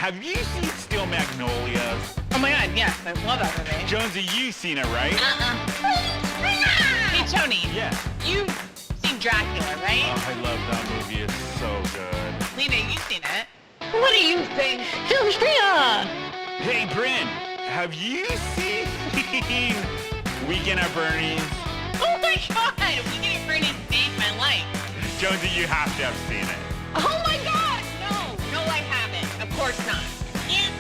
have you seen Steel Magnolias? Oh my God, yes, I love that movie. Jonesy, you've seen it, right? Hey, Tony. Yeah. You've seen Dracula, right? Oh, I love that movie. It's so good. Lena, you've seen it. What do you think? Filmspringa! Hey, Brynne, have you seen Weekend at Bernie's? Oh my God, Weekend at Bernie's saved my life. Jonesy, you have to have seen it. Oh my God, no, I haven't. Of course not. You've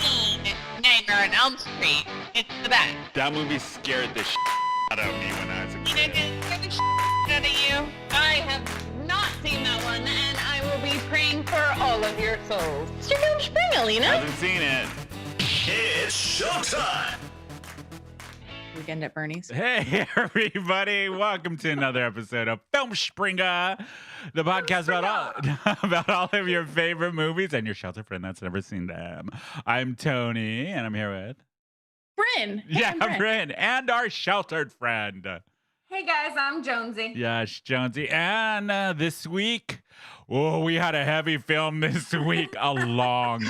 seen Nightmare on Elm Street. It's the best. That movie scared the out of me when I was a You know, kid. did it scare the out of you? I have not seen that one, and I will be praying for all of your souls. It's your Filmspringa, Lena. Hasn't seen it. It's showtime! Weekend at Bernie's. Hey, everybody. Welcome to another episode of Filmspringa, the podcast about all of your favorite movies and your shelter friend that's never seen them. I'm Tony, and I'm here with... Brynne. Hey, I'm Brynne. Brynne, and our sheltered friend. Hey guys, I'm Jonsey. Yes, Jonesy. And this week, we had a heavy film this week, a long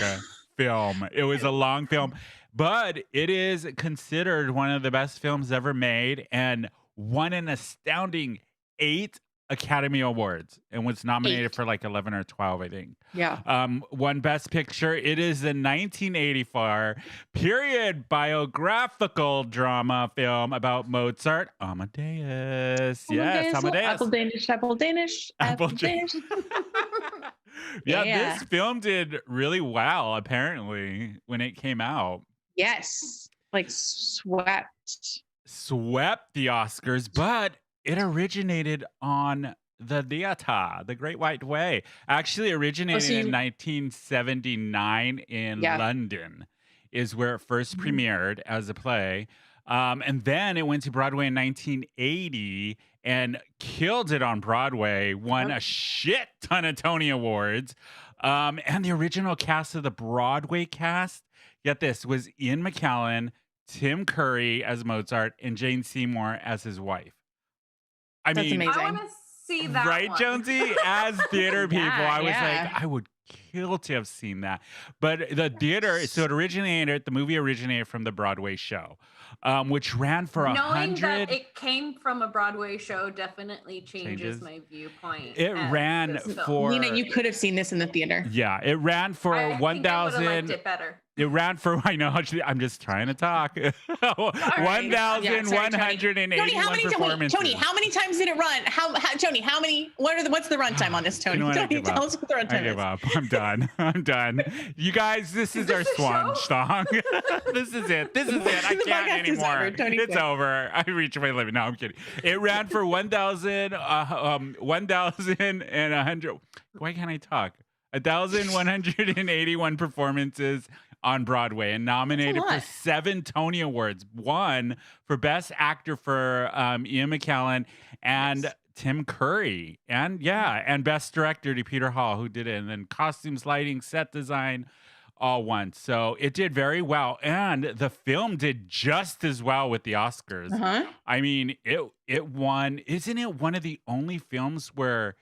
film. It was a long film, but it is considered one of the best films ever made and won an astounding 8 Academy Awards and was nominated for like 11 or 12, I think. Yeah. Won Best Picture. It is the 1984 period biographical drama film about Mozart, Amadeus. Yes, Amadeus. Apple Danish, Apple Danish, Apple Apple Danish. Yeah, this film did really well, apparently, when it came out. Yes. Like swept the Oscars, but it originated on the theater, the Great White Way. Actually originated in 1979 in London is where it first premiered as a play. And then it went to Broadway in 1980 and killed it on Broadway, won a shit ton of Tony Awards. And the original cast of the Broadway cast, get this, was Ian McKellen, Tim Curry as Mozart, and Jane Seymour as his wife. That's amazing. I want to see that right, one. Jonesy? As theater people, I was yeah. like, I would kill to have seen that. But the theater, so the movie originated from the Broadway show, which ran for Knowing 100. that it came from a Broadway show definitely changes my viewpoint. It ran for... Lena, you could have seen this in the theater. Yeah, it ran for I 1,000. think I would have liked it better. It ran for, I know, actually, I'm just trying to talk. 1,181 performances. Tony, how many times did it run? Tony, what's the runtime on this, Tony? You know what, Tony, tell us what the runtime is. I give up. I'm done. I'm done. You guys, this is our swan song. This is it. I can't anymore. It's over. I reached my limit. No, I'm kidding. It ran for 1,100. Why can't I talk? 1,181 performances on Broadway and nominated for 7 Tony Awards. Won for Best Actor for Ian McKellen and Tim Curry. And Best Director to Peter Hall, who did it. And then costumes, lighting, set design, all won. So it did very well. And the film did just as well with the Oscars. I mean, it won. Isn't it one of the only films where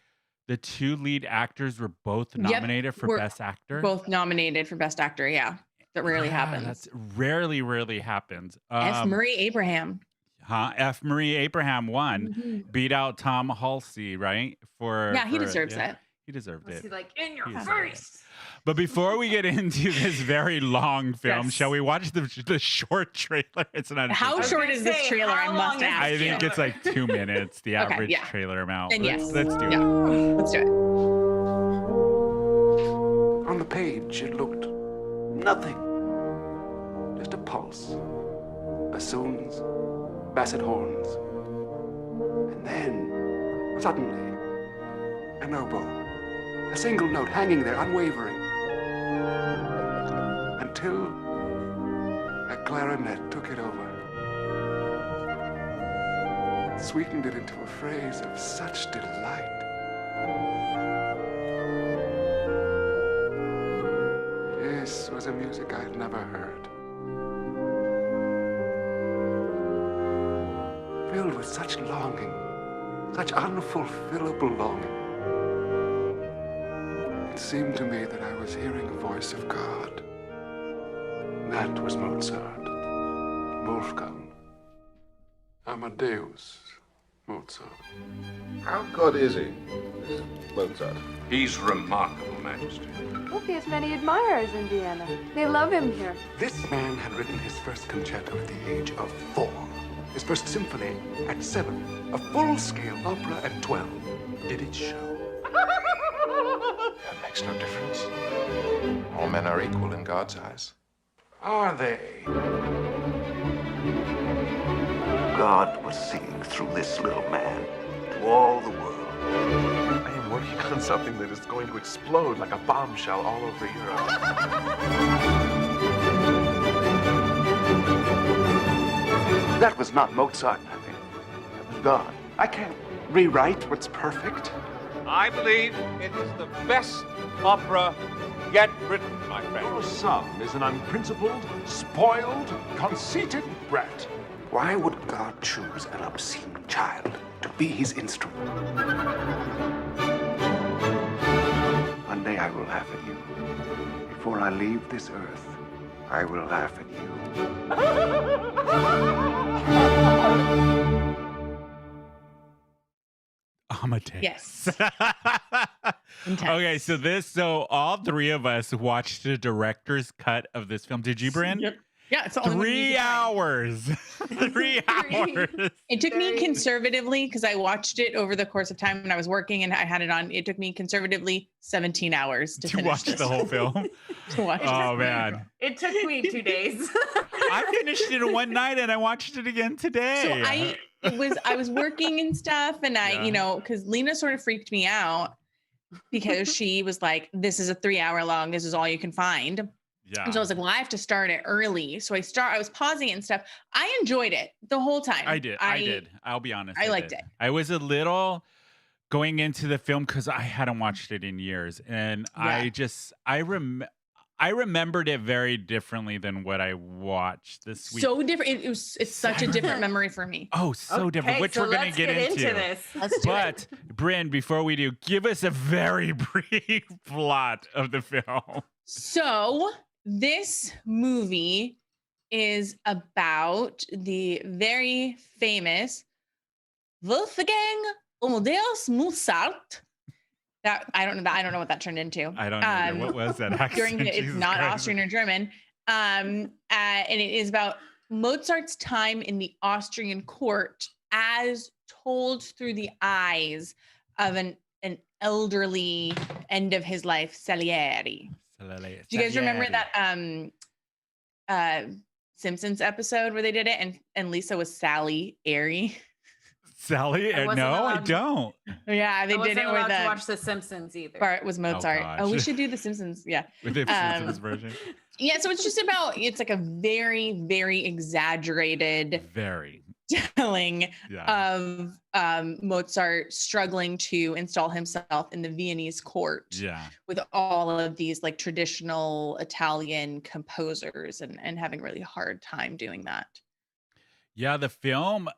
the 2 lead actors were both nominated for Best Actor? Both nominated for Best Actor, yeah. That rarely happens. That's rarely happens. F. Murray Abraham. F. Murray Abraham won. Beat out Tom Halsey, right? He deserves that. He deserved it. He's like, in your face. But before we get into this very long film, shall we watch the short trailer? It's not. How short is this trailer? I must ask. I think it's like 2 minutes, the average trailer amount. Then Let's do it. Let's do it. On the page, it looked nothing. Just a pulse, bassoons, basset horns. And then, suddenly, an oboe, a single note hanging there, unwavering. Until a clarinet took it over. Sweetened it into a phrase of such delight. This was a music I'd never heard. Filled with such longing, such unfulfillable longing. It seemed to me that I was hearing a voice of God. That was Mozart. Wolfgang. Amadeus. Mozart. How good is he, this Mozart? He's remarkable, Majesty. Look, he has many admirers in Vienna. They love him here. This man had written his first concerto at the age of 4. His first symphony at 7. A full-scale opera at 12. Did it show? That makes no difference. All men are equal in God's eyes. Are they? God was singing through this little man to all the world. I am working on something that is going to explode like a bombshell all over Europe. That was not Mozart, nothing. That was God. I can't rewrite what's perfect. I believe it is the best opera yet written, my friend. Your son is an unprincipled, spoiled, conceited brat. Why would God choose an obscene child to be his instrument? One day I will laugh at you. Before I leave this earth, I will laugh at you. Amadeus. Yes. Okay, so all three of us watched the director's cut of this film. Did you, Brynne? Yep. Yeah, it's only 3 hours. 3 hours. It took me conservatively, because I watched it over the course of time when I was working and I had it on. It took me conservatively 17 hours to watch this. the whole film. To watch Oh man, It took me 2 days. I finished it in one night and I watched it again today. So I was working and stuff, and because Lena sort of freaked me out because she was like, "This is a 3 hour long. This is all you can find." Yeah. And so I was like, well, I have to start it early. So I was pausing it and stuff. I enjoyed it the whole time. I did. I'll be honest. I liked it. I was a little going into the film because I hadn't watched it in years. And I remembered it very differently than what I watched this week. So different. It's such a different memory for me. Oh, so different, which we're going to get into. This. Let's do But Brynne, before we do, give us a very brief plot of the film. So this movie is about the very famous Wolfgang Amadeus Mozart. That I don't know what that turned into. I don't know. What was that accent? It's not Christ. Austrian or German. And it is about Mozart's time in the Austrian court as told through the eyes of an elderly end of his life Salieri. Do you guys remember that Simpsons episode where they did it and Lisa was Sally Airy? Sally? No, I don't. Yeah, they did it where with to watch The Simpsons either. Bart was Mozart. Oh, we should do The Simpsons. Yeah. With the Simpsons version. Yeah, so it's like a very, very exaggerated telling of Mozart struggling to install himself in the Viennese court with all of these like traditional Italian composers and having a really hard time doing that. Yeah, the film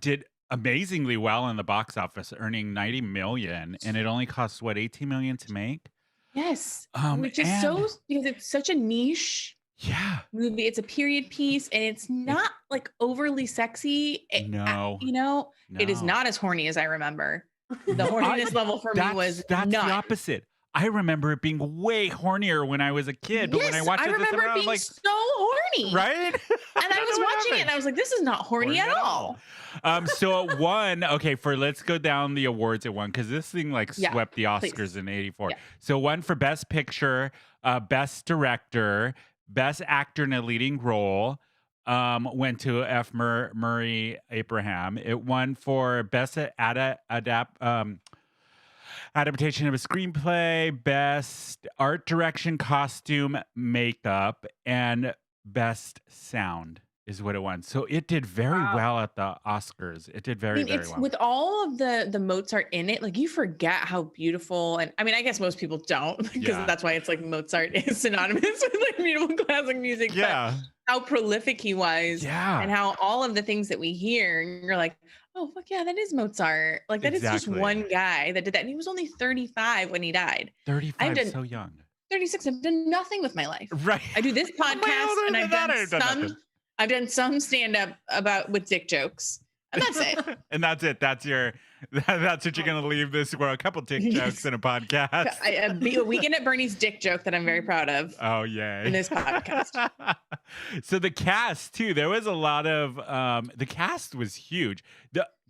did amazingly well in the box office, earning 90 million, and it only cost 18 million to make. Yes, which is so because it's such a niche movie. It's a period piece, and it's not like overly sexy. It is not as horny as I remember. The horniness level for me was the opposite. I remember it being way hornier when I was a kid, but when I watched it, I remember it being like, so horny, right? And I was watching it, and I was like, "This is not horny at all." So it won. Okay, let's go down the awards it won, because this thing swept the Oscars in '84. Yeah. So it won for Best Picture, Best Director, Best Actor in a Leading Role. Went to F. Murray Abraham. It won for Best Adaptation of a Screenplay, Best Art Direction, Costume, Makeup, and Best Sound is what it won. So it did very well at the Oscars. It did very well. With all of the Mozart in it, like you forget how beautiful, and I mean, I guess most people don't, because that's why it's like Mozart is synonymous with like beautiful classic music. Yeah. But how prolific he was, and how all of the things that we hear, and you're like, oh, fuck yeah, that is Mozart. Like, that is just one guy that did that. And he was only 35 when he died. 35, so young. 36, I've done nothing with my life. Right. I do this podcast, and I've done some stand-up with dick jokes. And that's it. And that's it. That's what you're going to leave this world. A couple dick jokes in a podcast. A weekend at Bernie's dick joke that I'm very proud of. Oh, yay. In this podcast. So the cast, too. There was a lot of, the cast was huge.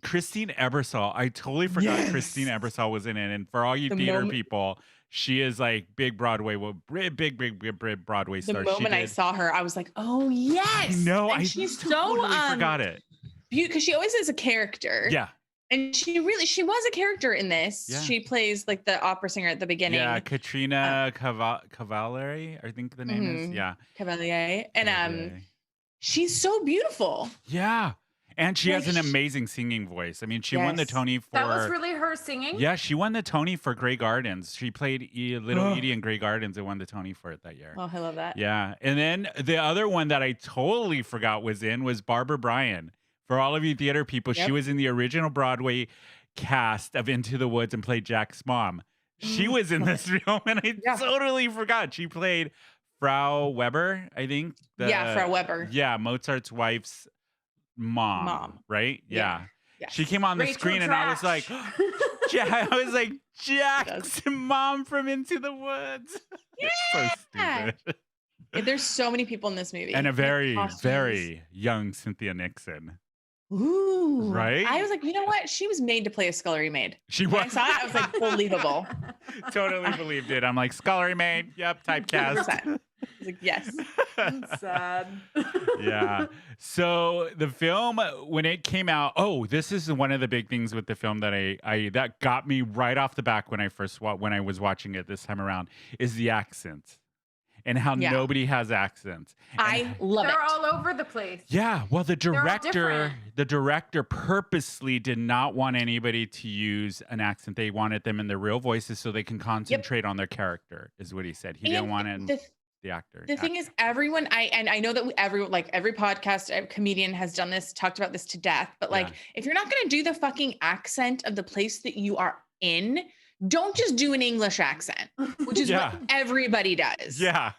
Christine Ebersole, I totally forgot Christine Ebersole was in it. And for all you theater people, she is like big Broadway Broadway star. The moment I saw her, I was like, oh, yes. No, she's totally forgot it. Because she always is a character. Yeah. And she was a character in this. Yeah. She plays like the opera singer at the beginning. Yeah, Katrina Cavalieri, I think the name is. Yeah. Cavalier. And she's so beautiful. Yeah. And she has an amazing singing voice. I mean, she won the Tony for... That was really her singing? Yeah, she won the Tony for Grey Gardens. She played Little Edie in Grey Gardens and won the Tony for it that year. Oh, I love that. Yeah. And then the other one that I totally forgot was Barbara Bryan. For all of you theater people, she was in the original Broadway cast of Into the Woods and played Jack's mom. She was in this film, and I totally forgot. She played Frau Weber, I think. Frau Weber. Yeah, Mozart's wife's mom. Right? Yeah. Yes. She came on the screen and I was like, Jack's mom from Into the Woods. Yeah. It's so stupid. There's so many people in this movie. And a very, very young Cynthia Nixon. Ooh. Right? I was like, you know what? She was made to play a scullery maid. She was. When I saw it, I was like, believable. Totally believed it. I'm like, scullery maid. Yep, typecast. I was like, yes. That's sad. Yeah. So the film, when it came out, this is one of the big things with the film that that got me right off the back when I was watching it this time around is the accents. And how nobody has accents. I love it. They're all over the place. Yeah. Well, the director purposely did not want anybody to use an accent. They wanted them in their real voices so they can concentrate on their character, is what he said. He didn't want the actor. The thing is, everyone, I know that every podcast comedian has done this, talked about this to death, but if you're not going to do the fucking accent of the place that you are in, don't just do an English accent, which is what everybody does. Yeah.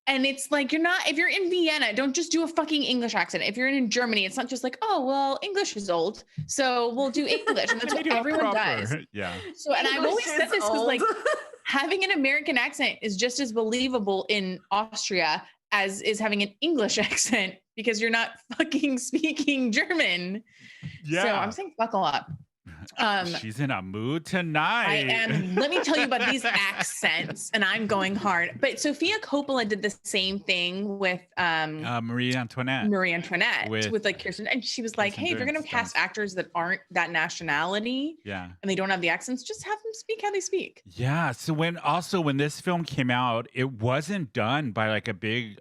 And it's like, if you're in Vienna, don't just do a fucking English accent. If you're in Germany, it's not just like, oh, well, English is old, so we'll do English. And that's what everyone does. Yeah. So, and I've always said this because having an American accent is just as believable in Austria as is having an English accent because you're not fucking speaking German. Yeah. So I'm saying buckle up. She's in a mood tonight. I am. Let me tell you about these accents, and I'm going hard. But Sofia Coppola did the same thing with Marie Antoinette. With like Kirsten, and she was like, "Hey, if you're gonna cast actors that aren't that nationality, and they don't have the accents, just have them speak how they speak." Yeah. So when this film came out, it wasn't done by like a big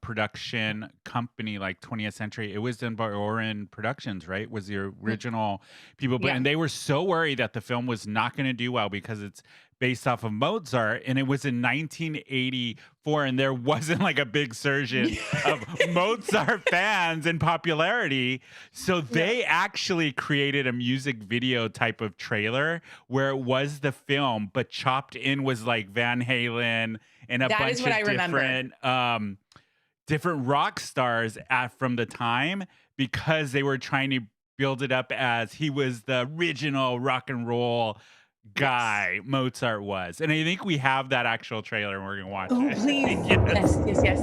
production company like 20th Century. It was done by Orin Productions, right? Was the original people, and they were so worried that the film was not going to do well because it's based off of Mozart, and it was in 1984, and there wasn't like a big surge of Mozart fans and popularity. So they actually created a music video type of trailer where it was the film, but chopped in was like Van Halen and a bunch of different rock stars from the time, because they were trying to build it up as he was the original rock and roll guy. Mozart was. And I think we have that actual trailer and we're going to watch it. Please. Yes.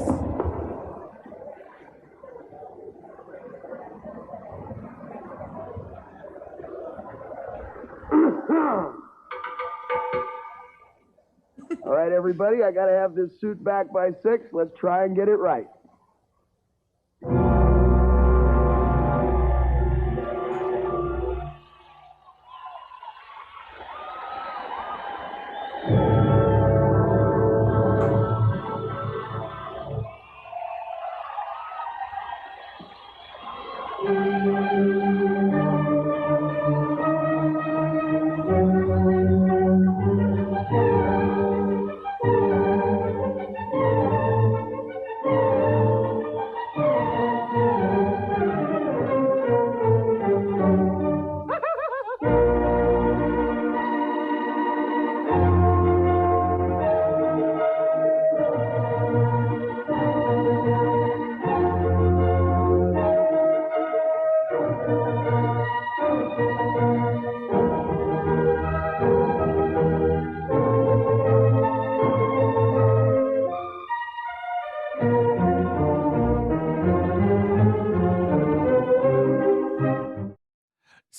All right, everybody, I got to have this suit back by 6. Let's try and get it right.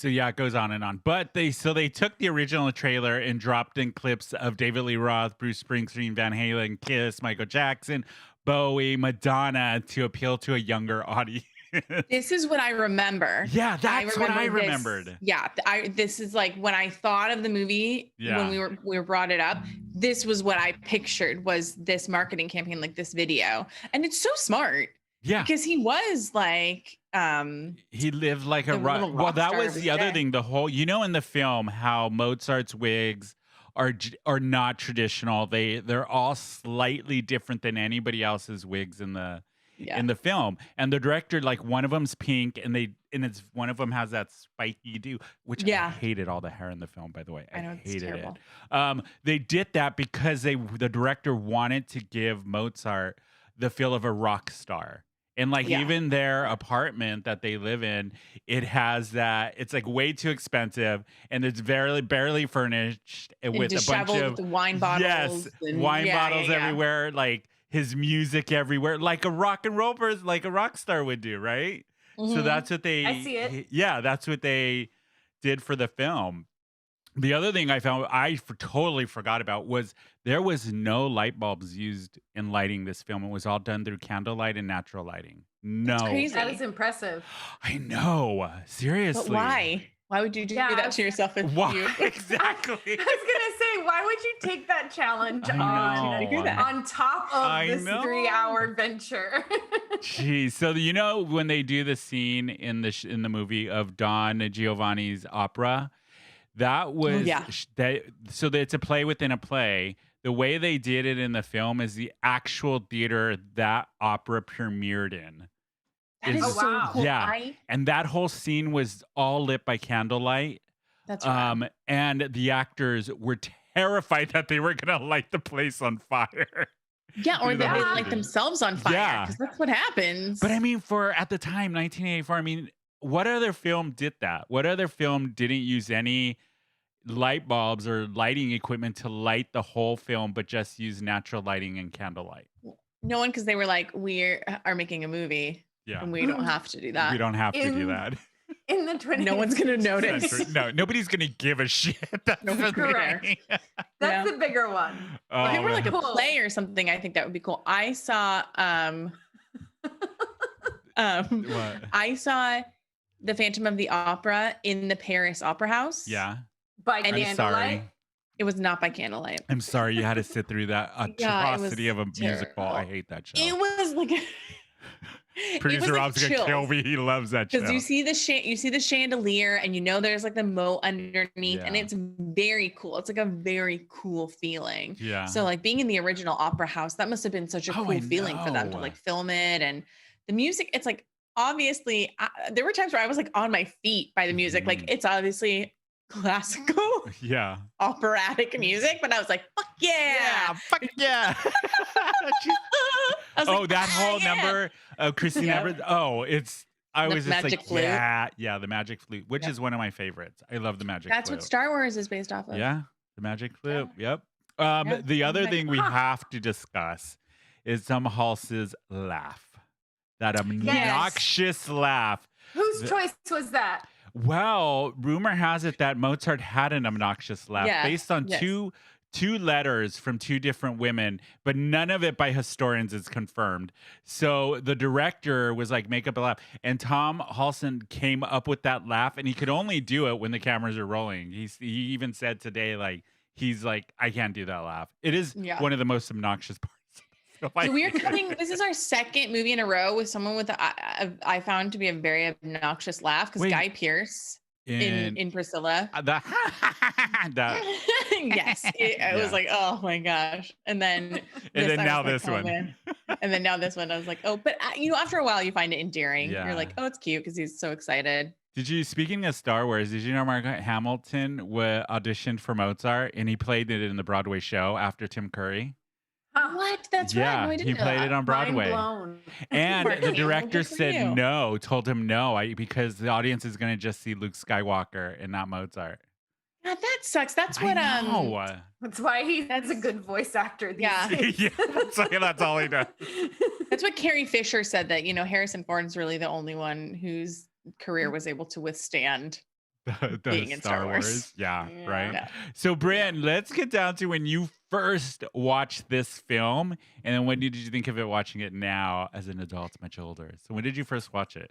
So yeah, it goes on and on. But they took the original trailer and dropped in clips of David Lee Roth, Bruce Springsteen, Van Halen, Kiss, Michael Jackson, Bowie, Madonna to appeal to a younger audience. This is what I remember. Yeah, that's what I remembered. This is like when I thought of the movie when we were brought it up. This was what I pictured was this marketing campaign, like this video, and it's so smart. Yeah, because he was like, he lived like a rock. Well, that was the other thing. The whole, in the film, how Mozart's wigs are not traditional. They're all slightly different than anybody else's wigs in the film. And the director, like one of them's pink, and it's one of them has that spiky do, which I hated all the hair in the film, by the way. I hated it. They did that because the director wanted to give Mozart the feel of a rock star. And like even their apartment that they live in, it has that. It's like way too expensive, and it's barely furnished with a bunch of wine bottles. Wine bottles everywhere. Like his music everywhere, like a rock and roll person, like a rock star would do, right? Mm-hmm. So that's what I see it. Yeah, that's what they did for the film. The other thing I found I totally forgot about was there was no light bulbs used in lighting this film. It was all done through candlelight and natural lighting. No. That's crazy. That is impressive. I know. Seriously. But why? Why would you do that to yourself? Why? Exactly. I was gonna say, why would you take that challenge on top of this 3-hour venture? Jeez. So when they do the scene in the movie of Don Giovanni's opera, that was so that it's a play within a play. The way they did it in the film is the actual theater that opera premiered in. That is so cool. Yeah. And that whole scene was all lit by candlelight. That's right. And the actors were terrified that they were going to light the place on fire. Yeah, or that they light themselves on fire, because that's what happens. But I mean, at the time, 1984, what other film did that? What other film didn't use any light bulbs or lighting equipment to light the whole film, but just use natural lighting and candlelight? No one, because they were like, we are making a movie. Yeah. And we don't have to do that. We don't have to do that. In the 20th. No one's going to notice. No, nobody's going to give a shit. That's correct. That's the bigger one. If it were like a play or something, I think that would be cool. I saw I saw The Phantom of the Opera in the Paris Opera House. Yeah. By candlelight? Sorry. It was not by candlelight. I'm sorry you had to sit through that atrocity of a musical. I hate that show. It was like Producer Rob's gonna kill me. He loves that show. Because you see the chandelier, and there's like the moat underneath, and it's very cool. It's like a very cool feeling. Yeah. So like being in the original opera house, that must have been such a cool feeling for them to like film it, and the music. It's like obviously there were times where I was like on my feet by the music. Like it's obviously classical, operatic music, but I was like, fuck yeah, fuck yeah. That whole number of Christina Everett. I was just like, flute. The Magic Flute, which is one of my favorites. I love the Magic Flute. That's what Star Wars is based off of. Yeah, the Magic Flute. Yep. The other thing we have to discuss is Tom Hulce's laugh. That obnoxious laugh. Whose choice was that? Well, rumor has it that Mozart had an obnoxious laugh based on two letters from two different women, but none of it by historians is confirmed. So the director was like, make up a laugh. And Tom Hulce came up with that laugh, and he could only do it when the cameras are rolling. He even said today, like, he's like, I can't do that laugh. It is one of the most obnoxious parts. So we're coming. This is our second movie in a row with someone with I found to be a very obnoxious laugh, because Guy Pearce in Priscilla. Yes, it was like, oh my gosh, and then now this one, and then now this one. I was like, oh, but after a while you find it endearing. Yeah. You're like, oh, it's cute because he's so excited. Speaking of Star Wars, did you know Mark Hamilton auditioned for Mozart, and he played it in the Broadway show after Tim Curry? What? That's right. No, I didn't he played know it on Broadway. And the director said no, told him no, because the audience is going to just see Luke Skywalker and not Mozart. God, that sucks. That's what That's why he's a good voice actor. Days. That's all he does. That's what Carrie Fisher said, that Harrison Ford's really the only one whose career was able to withstand being in Star Wars. Yeah, right. Yeah. So, Brynne, let's get down to when you first watched this film, and then when did you think of it watching it now as an adult, much older? So, when did you first watch it?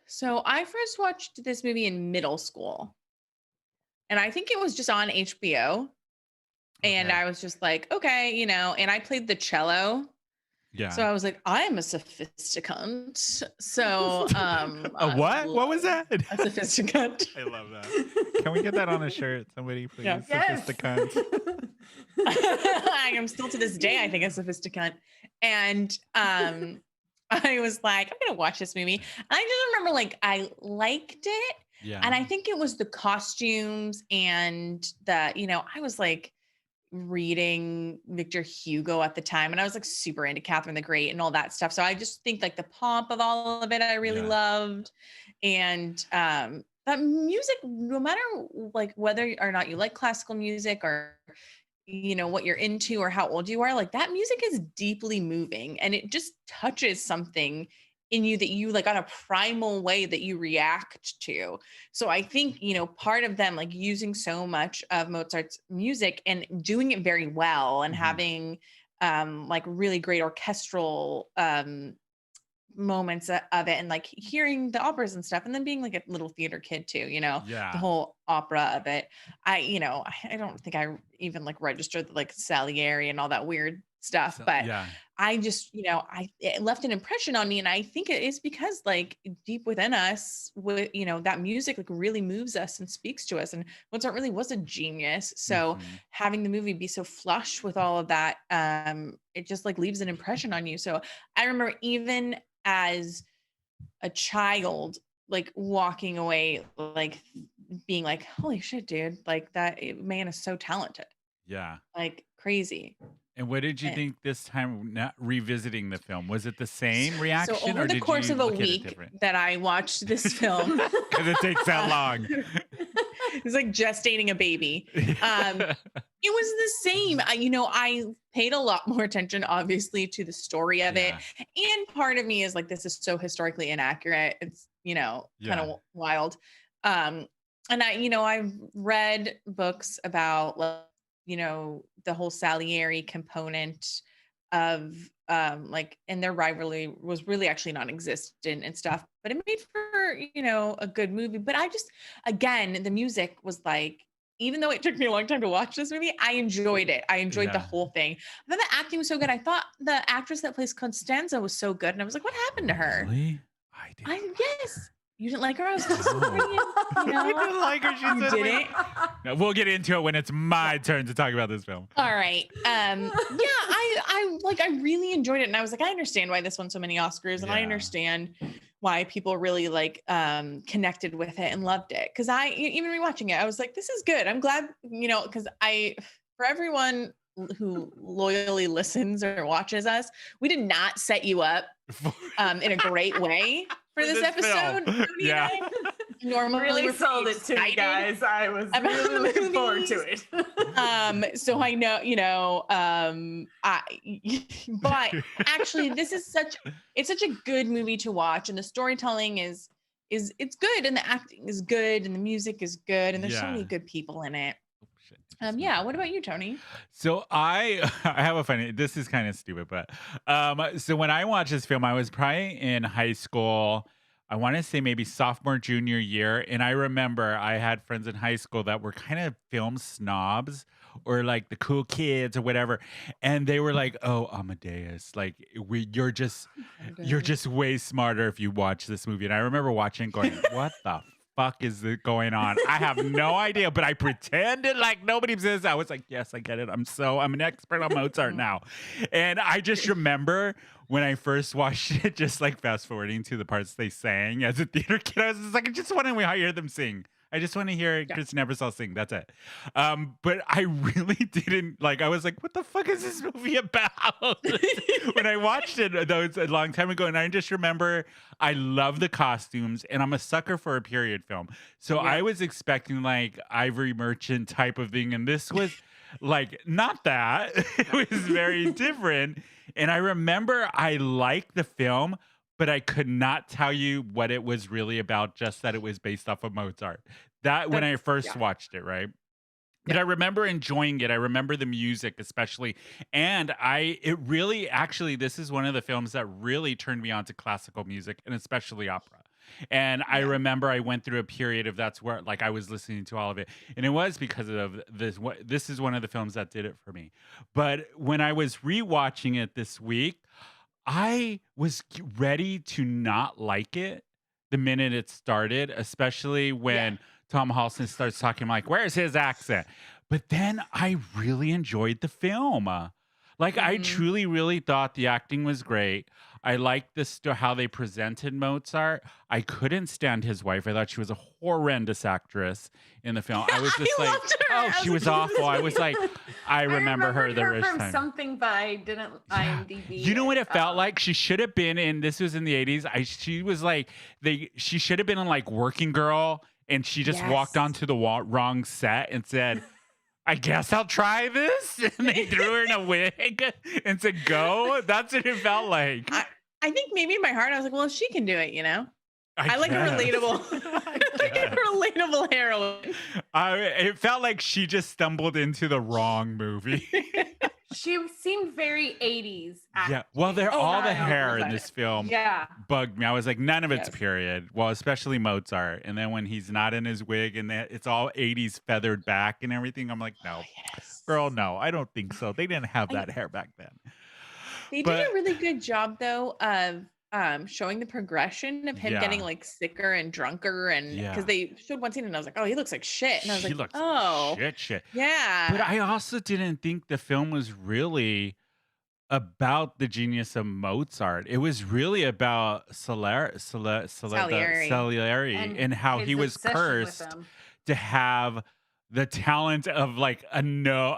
So, I first watched this movie in middle school, and I think it was just on HBO. And I was just like, okay, and I played the cello. Yeah. So I was like, I'm a sophisticant. So a what? What was that? A sophisticant. I love that. Can we get that on a shirt? Somebody, please. Yeah. Sophisticant. I am still to this day, I think, a sophisticant. And I was like, I'm gonna watch this movie. And I just remember like I liked it. Yeah. And I think it was the costumes and the, I was like reading Victor Hugo at the time, and I was like super into Catherine the Great and all that stuff. So I just think like the pomp of all of it I really loved. And that music, no matter like whether or not you like classical music or what you're into or how old you are, like that music is deeply moving, and it just touches something in you that you like on a primal way that you react to. So I think, part of them like using so much of Mozart's music and doing it very well and having like really great orchestral moments of it, and like hearing the operas and stuff, and then being like a little theater kid too, the whole opera of it. I don't think I even like registered like Salieri and all that weird stuff, but I just, it left an impression on me. And I think it is because like deep within us, with, that music like really moves us and speaks to us. And Mozart really was a genius. So having the movie be so flush with all of that, it just like leaves an impression on you. So I remember even as a child, like walking away, like being like, holy shit, dude, like that man is so talented. Yeah. Like crazy. And what did you think this time, not revisiting the film? Was it the same reaction? So over the course of a week that I watched this film, because it takes that long. It's like gestating a baby. It was the same. I paid a lot more attention, obviously, to the story of it. And part of me is like, this is so historically inaccurate. It's, kind of wild. And I've read books about the whole Salieri component of and their rivalry was really actually non-existent and stuff, but it made for a good movie. But I just, again, the music was like, even though it took me a long time to watch this movie, I enjoyed it. I enjoyed the whole thing. I thought the acting was so good. I thought the actress that plays Constanza was so good, and I was like, what happened to her? Really? I did. Yes. You didn't like her? I was disappointed. I didn't like her. She didn't. No, we'll get into it when it's my turn to talk about this film. All right. I really enjoyed it, and I was like, I understand why this won so many Oscars, and I understand why people really connected with it and loved it. Because I even rewatching it, I was like, this is good. I'm glad, because for everyone who loyally listens or watches us, we did not set you up in a great way for this episode. Yeah. Normally really sold it to me, guys. I was really looking forward to it. So I know, but actually it's such a good movie to watch, and the storytelling is it's good, and the acting is good, and the music is good, and there's so many good people in it. What about you, Tony? So I have a funny, this is kind of stupid, but so when I watched this film, I was probably in high school. I want to say maybe sophomore, junior year. And I remember I had friends in high school that were kind of film snobs, or like the cool kids or whatever. And they were like, oh, Amadeus, like you're just way smarter if you watch this movie. And I remember watching going, what the fuck is going on? I have no idea, but I pretended like nobody exists. I was like, yes, I get it. I'm an expert on Mozart now. And I just remember when I first watched it, just like fast forwarding to the parts they sang as a theater kid, I was just like, I just want to hear them sing. I just want to hear Kristen Ebersol sing. That's it. But I really didn't I was like, what the fuck is this movie about? When I watched it, though, it's a long time ago. And I just remember I love the costumes, and I'm a sucker for a period film. So I was expecting like Ivory Merchant type of thing. And this was not that. It was very different. And I remember I liked the film, but I could not tell you what it was really about, just that it was based off of Mozart. That when I first watched it, right? But I remember enjoying it. I remember the music especially. And it really, actually, this is one of the films that really turned me on to classical music and especially opera. And I remember I went through a period of that's where like I was listening to all of it. And it was because of this. This is one of the films that did it for me. But when I was rewatching it this week, I was ready to not like it the minute it started, especially when Tom Halston starts talking like, where's his accent? But then I really enjoyed the film. Like I truly, really thought the acting was great. I liked how they presented Mozart. I couldn't stand his wife. I thought she was a horrendous actress in the film. I was just she was awful. I was like, I remember her the first time. Something, but I didn't IMDb. You know what it felt like? She should have been in. This was in the 80s. She was like she should have been in like Working Girl, and she just walked onto the wrong set and said, I guess I'll try this. And they threw her in a wig and said, go. That's what it felt like. I think maybe in my heart, I was like, well, if she can do it, you know? I like a relatable, relatable heroine. It felt like she just stumbled into the wrong movie. She seemed very 80s. Yeah. Well, all the hair in this film bugged me. I was like, none of it's period. Well, especially Mozart. And then when he's not in his wig and it's all 80s feathered back and everything, I'm like, no, girl, no, I don't think so. They didn't have that hair back then. They did a really good job, though, of showing the progression of him getting like sicker and drunker, and because they showed one scene and I was like, oh, he looks like shit, and I was like, oh, shit. Yeah. But I also didn't think the film was really about the genius of Mozart. It was really about Salieri and how he was cursed to have the talent of like a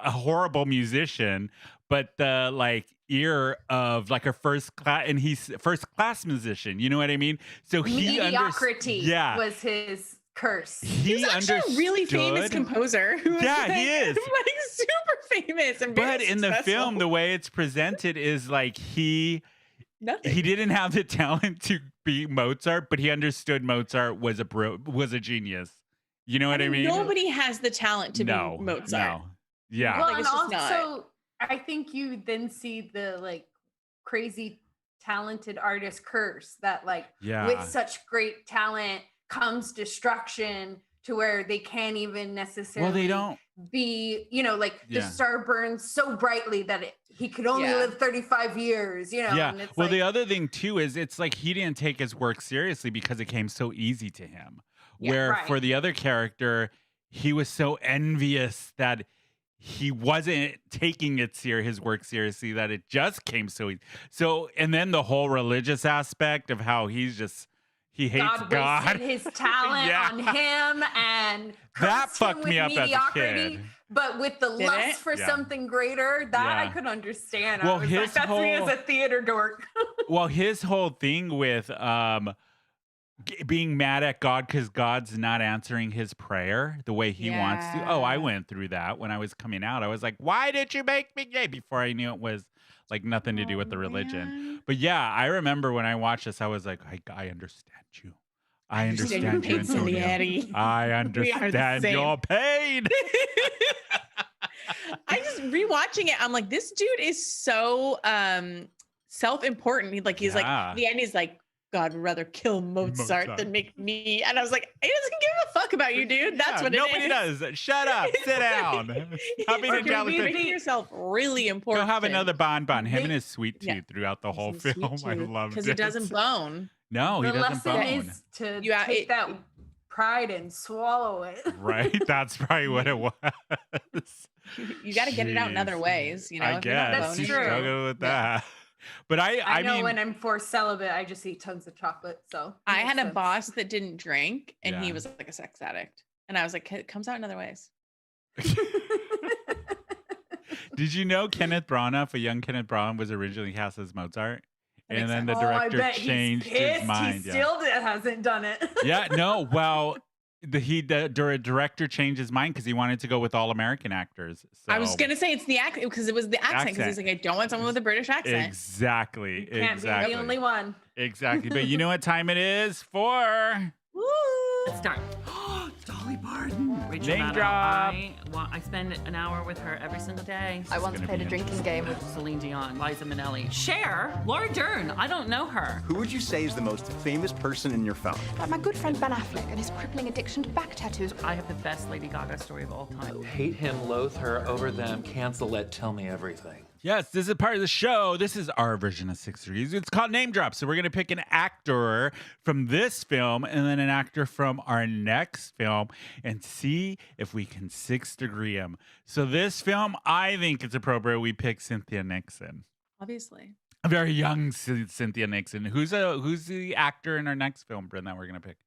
horrible musician, but the like ear of like a first class musician. You know what I mean? So mediocrity was his curse. He's actually a really famous composer. Who he is like super famous. And but in the film, the way it's presented is like he didn't have the talent to be Mozart, but he understood Mozart was a genius. You know what I mean? Nobody has the talent to be Mozart. No. Yeah. Well, and also, I think you then see the like crazy talented artist curse that like with such great talent comes destruction to where they can't even necessarily be, you know, like the star burns so brightly that he could only live 35 years, you know? Yeah. And it's well, the other thing too is it's like he didn't take his work seriously because it came so easy to him. Where for the other character, he was so envious that he wasn't taking his work seriously, that it just came so easy. So, and then the whole religious aspect of how he hates God. Wasted his talent on him and that fucked me up as a kid. But with the lust for something greater, that I could understand. Well, I was like, that's me as a theater dork. Well, his whole thing with being mad at God because God's not answering his prayer the way he wants to. Oh, I went through that when I was coming out. I was like, why did you make me gay? Before I knew it was like nothing to do with the religion. Man. But yeah, I remember when I watched this, I was like, I understand you. I understand you, Antonio. I understand your pain. I just rewatching it. I'm like, this dude is so self-important. He's like, the end is like, God would rather kill Mozart than make me. And I was like, he doesn't give a fuck about you, dude. That's what it is. Nobody does. Shut up. Sit down. You're making yourself really important. Go have another bonbon. Him and his sweet tooth throughout the whole film. I love it. Because he doesn't bone. No, he doesn't bone. The lesson is to take that pride and swallow it. Right? That's probably what it was. You got to get it out in other ways. You know, I guess. That's true. Struggle with that. But I know mean, when I'm forced celibate, I just eat tons of chocolate. So I had a boss that didn't drink, and he was like a sex addict, and I was like, it comes out in other ways. Did you know Kenneth Branagh, a young Kenneth Branagh, was originally cast as Mozart, and then the director changed his mind. He still hasn't done it. Yeah, no. Well, The director changed his mind because he wanted to go with all American actors. So. I was gonna say it's the accent because it was the accent because he's like, I don't want someone with a British accent. Exactly. You can't be the only one. Exactly. But you know what time it is for? Woo! Let's start. Dolly Parton. Rachel Name Maddow. drop. I spend an hour with her every single day. I once played a drinking game with Celine Dion, Liza Minnelli, Cher, Laura Dern. I don't know her. Who would you say is the most famous person in your phone? my good friend Ben Affleck and his crippling addiction to back tattoos. I have the best Lady Gaga story of all time. Hate him, loathe her, over them, cancel it, tell me everything. Yes, this is part of the show. This is our version of 6 Degrees. It's called Name Drop. So we're going to pick an actor from this film and then an actor from our next film and see if we can 6 degree him. So this film, I think it's appropriate we pick Cynthia Nixon. Obviously. A very young Cynthia Nixon. Who's the actor in our next film, Brynne, that we're going to pick?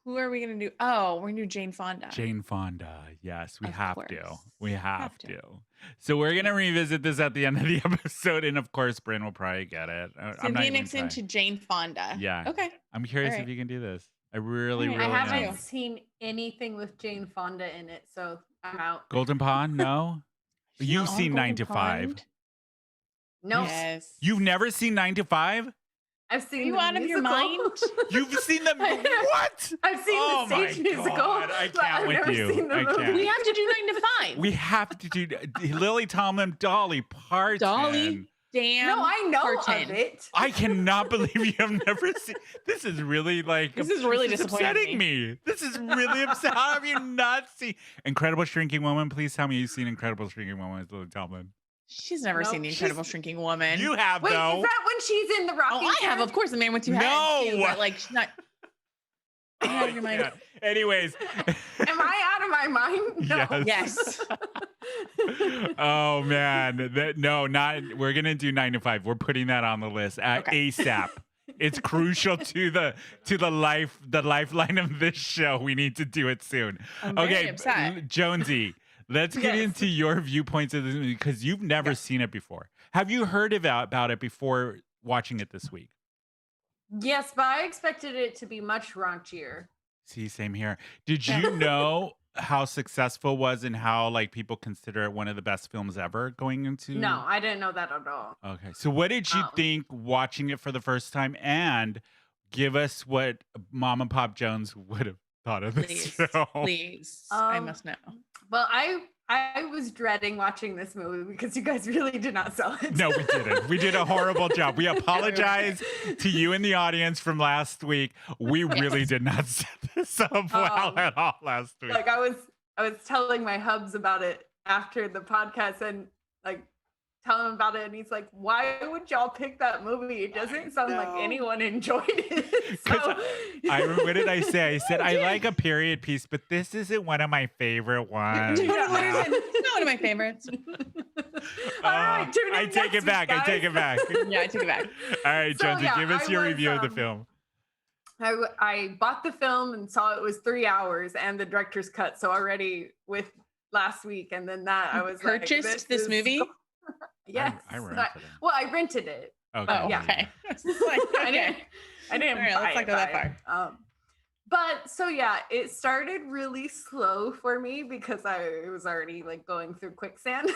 Who are we gonna do? Oh, we're gonna do Jane Fonda. Jane Fonda. Yes, we Of have course. to. We have to. So we're gonna revisit this at the end of the episode, and of course, Brynne will probably get it. Cynthia Nixon to Jane Fonda. Yeah. Okay. I'm curious All right. if you can do this. I really I haven't am. seen anything with Jane Fonda in it, so I'm out. Golden Pond? No. You've on seen 9 to Golden 5. Pond? No. Yes. You've never seen 9 to 5? I've seen Are you the out of your musical. mind? You've seen them? What? I've seen Oh the my stage musical. God, I but can't I've with never you. Seen the I movie. can't. We have to do 9 to 5. We have to do Lily Tomlin, Dolly Parton. Dolly damn. No, I know Parton. of it. I cannot believe you have never seen. This is really like. This is really disappointing upsetting me. This is really upsetting. How have you not seen Incredible Shrinking Woman? Please tell me you've seen Incredible Shrinking Woman with Lily Tomlin. She's never seen The Incredible Shrinking Woman. You have Wait, though. is that when she's in the rocking Oh, I have, chair? of course, The Man with Two No! Heads. Too, but like she's not. Out of your mind. Yeah. Anyways. Am I out of my mind? No. Yes. Yes. Oh man, we're gonna do 9 to 5. We're putting that on the list at ASAP. It's crucial to the lifeline of this show. We need to do it soon. I'm very upset. Jonesy, let's get into your viewpoints of this movie because you've never seen it before. Have you heard about it before watching it this week? Yes, but I expected it to be much raunchier. See, same here. Did you know how successful it was and how like people consider it one of the best films ever going into? No, I didn't know that at all. Okay. So what did you think watching it for the first time? And give us what Mom and Pop Jones would have thought of this show. Please. I must know. Well, I was dreading watching this movie because you guys really did not sell it. No, we didn't. We did a horrible job. We apologize to you in the audience from last week. We really did not set this up well at all last week. Like I was telling my hubs about it after the podcast and like telling him about it, and he's like, "Why would y'all pick that movie? It doesn't sound like anyone enjoyed it." So, what did I say? I said I like a period piece, but this isn't one of my favorite ones. It's not one of my favorites. Alright, tune in I take next it back. week, I take guys. it back. Yeah, I take it back. All right, So, Jonesy, yeah, give us I your was, review of the film. I bought the film and saw it was 3 hours and the director's cut. So already with last week and then that I was Purchased like, this movie? Yes. I rented it. Well, I rented it. Okay. Oh, Yeah. okay. I didn't All right, buy let's not it, go that buy it. But so yeah, it started really slow for me because I was already like going through quicksand.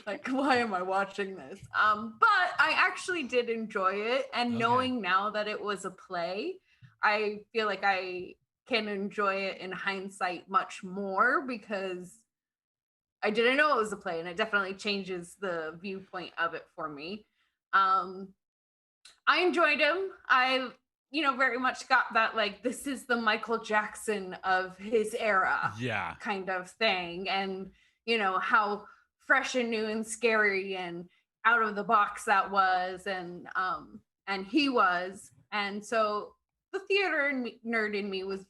Like, why am I watching this? But I actually did enjoy it, and knowing now that it was a play, I feel like I can enjoy it in hindsight much more because I didn't know it was a play, and it definitely changes the viewpoint of it for me. I enjoyed him. I very much got that, like, this is the Michael Jackson of his era kind of thing. And, how fresh and new and scary and out of the box that was. And he was. And so the theater nerd in me was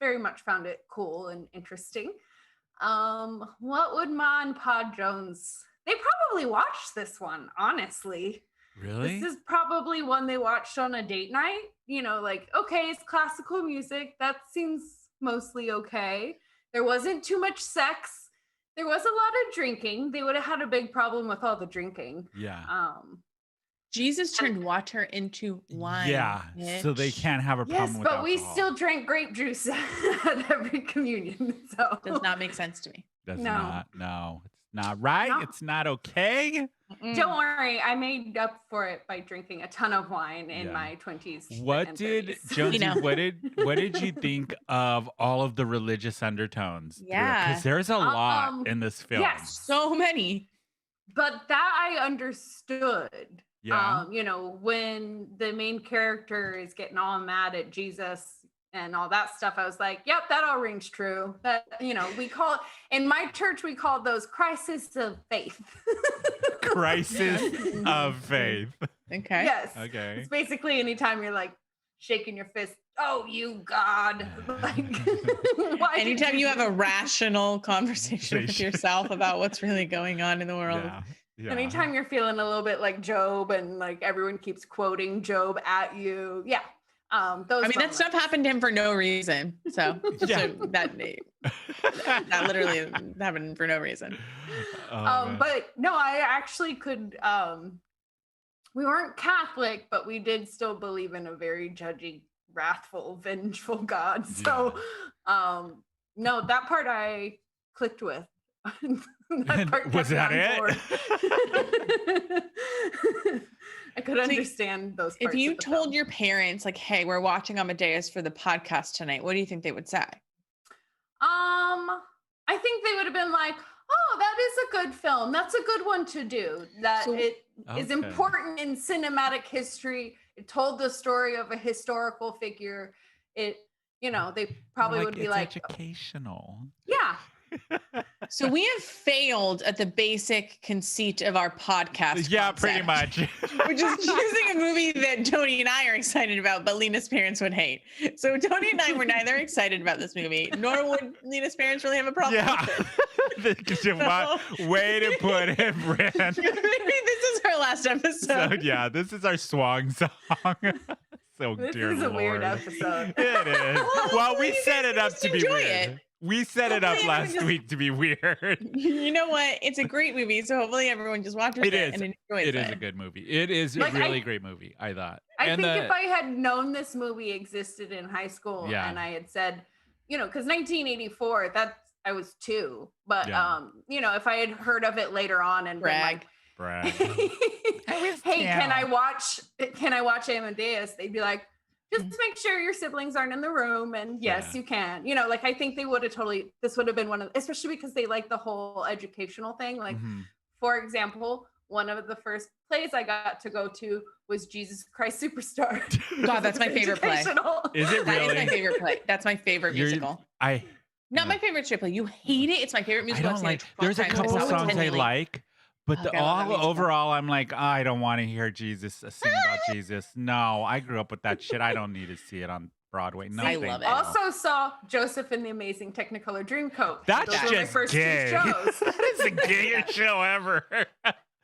very much found it cool and interesting. What would Ma and Pa Jones? They probably watched this one, honestly. Really? This is probably one they watched on a date night. Like, okay, it's classical music. That seems mostly okay. There wasn't too much sex. There was a lot of drinking. They would have had a big problem with all the drinking. Yeah. Jesus turned water into wine. Yeah, so they can't have a problem with but alcohol. we still drank grape juice at every communion. So does not make sense to me. That's not. No, it's not right. No. It's not okay. Don't worry, I made up for it by drinking a ton of wine in my 20s. What did Jonsey? What did you think of all of the religious undertones? Yeah, because there's a lot in this film. Yes, so many. But that I understood. Yeah. You know, when the main character is getting all mad at Jesus and all that stuff, I was like, yep, that all rings true. That, you know, we call in my church, we call those crises of faith. Crisis of faith. Okay. Yes. Okay. It's basically anytime you're like shaking your fist, oh, you God. Like, anytime you have a rational conversation with yourself about what's really going on in the world. Yeah. Anytime you're feeling a little bit like Job and like everyone keeps quoting Job at you. Yeah. That stuff happened to him for no reason. So, that literally happened for no reason. But no, I actually could, we weren't Catholic, but we did still believe in a very judgy, wrathful, vengeful God. So, no, that part I clicked with. That part was that it? I could understand those parts. If you told your parents, like, hey, we're watching Amadeus for the podcast tonight, what do you think they would say? I think they would have been like, oh, that is a good film. That's a good one to do. Is important in cinematic history. It told the story of a historical figure. It, you know, they probably would be like educational. Yeah. So we have failed at the basic conceit of our podcast. Yeah, concept, pretty much. Which is choosing a movie that Tony and I are excited about, but Lena's parents would hate. So Tony and I were neither excited about this movie, nor would Lena's parents really have a problem with it. Way to put it, Brynne. Maybe this is our last episode. So, this is our swan song. This is a weird episode. It is. Well, we set it up to be weird. We set it up last week to be weird. You know what? It's a great movie, so hopefully everyone just watches it and enjoys it. It is a good movie. It is a really great movie, I thought. I think if I had known this movie existed in high school and I had said, you know, because 1984, I was 2. But, you know, if I had heard of it later on and been like, hey, can I watch Amadeus? They'd be like, just make sure your siblings aren't in the room. And yes, you can. You know, like I think they would have this would have been one of, especially because they like the whole educational thing. Like, for example, one of the first plays I got to go to was Jesus Christ Superstar. God, that's my favorite play. Is it really? That is my favorite play. That's my favorite musical. Not my favorite strip play. You hate it. It's my favorite musical. I don't like. There's a couple songs I like. But overall, I'm like, I don't want to hear Jesus sing about Jesus. No, I grew up with that shit. I don't need to see it on Broadway. No, I love it. Also saw Joseph and the Amazing Technicolor Dreamcoat. That's just gay. That is the gayest show ever.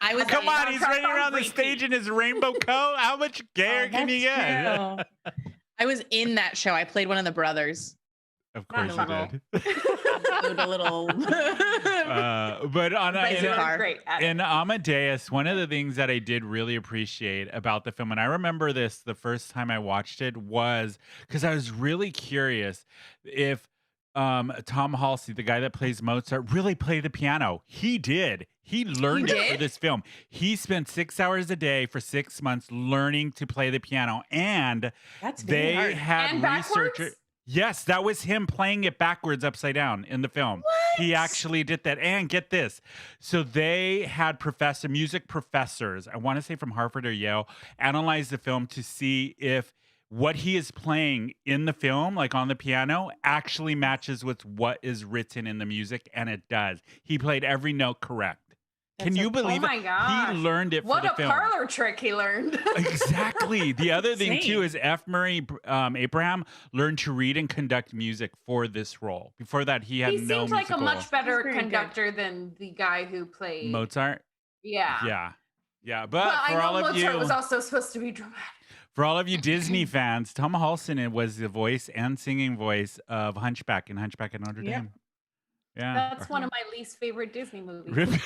Come on, he's running around the stage in his rainbow coat. How much gayer can you get? I was in that show. I played one of the brothers. Of course you did. A little. But in Amadeus, one of the things that I did really appreciate about the film, and I remember this the first time I watched it, was because I was really curious if Tom Halsey, the guy that plays Mozart, really played the piano. He did. He learned it for this film. He spent 6 hours a day for 6 months learning to play the piano, and they had researchers. Yes, that was him playing it backwards, upside down in the film. What? He actually did that. And get this. So they had music professors, I want to say from Harvard or Yale, analyze the film to see if what he is playing in the film, like on the piano, actually matches with what is written in the music. And it does. He played every note correct. Can you believe it? Oh my gosh. He learned it for the film. What a parlor trick he learned. Exactly. The other thing, too, is F. Murray Abraham learned to read and conduct music for this role. Before that, he had no musical. He seemed like a much better conductor than the guy who played Mozart? Yeah. Yeah. But for all of you, Mozart was also supposed to be dramatic. For all of you Disney fans, Tom Halston was the voice and singing voice of Hunchback in Hunchback of Notre Dame. Yeah. That's one of my least favorite Disney movies.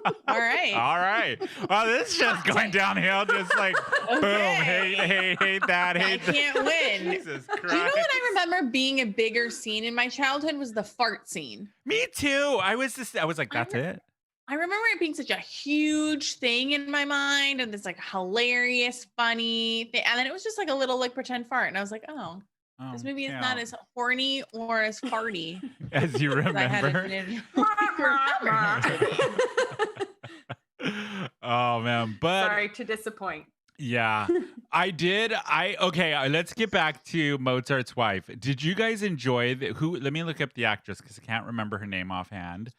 All right. All right. Well, this is just going downhill. Just like, boom, hate that, hate that. I can't win. Jesus Christ. Do you know what I remember being a bigger scene in my childhood was the fart scene? Me too. I was like, that's it. I remember it being such a huge thing in my mind and this like hilarious, funny thing. And then it was just like a little like pretend fart. And I was like, oh, this movie is not as horny or as farty as you remember. Oh man, but sorry to disappoint. Yeah, I did. Okay, let's get back to Mozart's wife. Did you guys enjoy let me look up the actress because I can't remember her name offhand.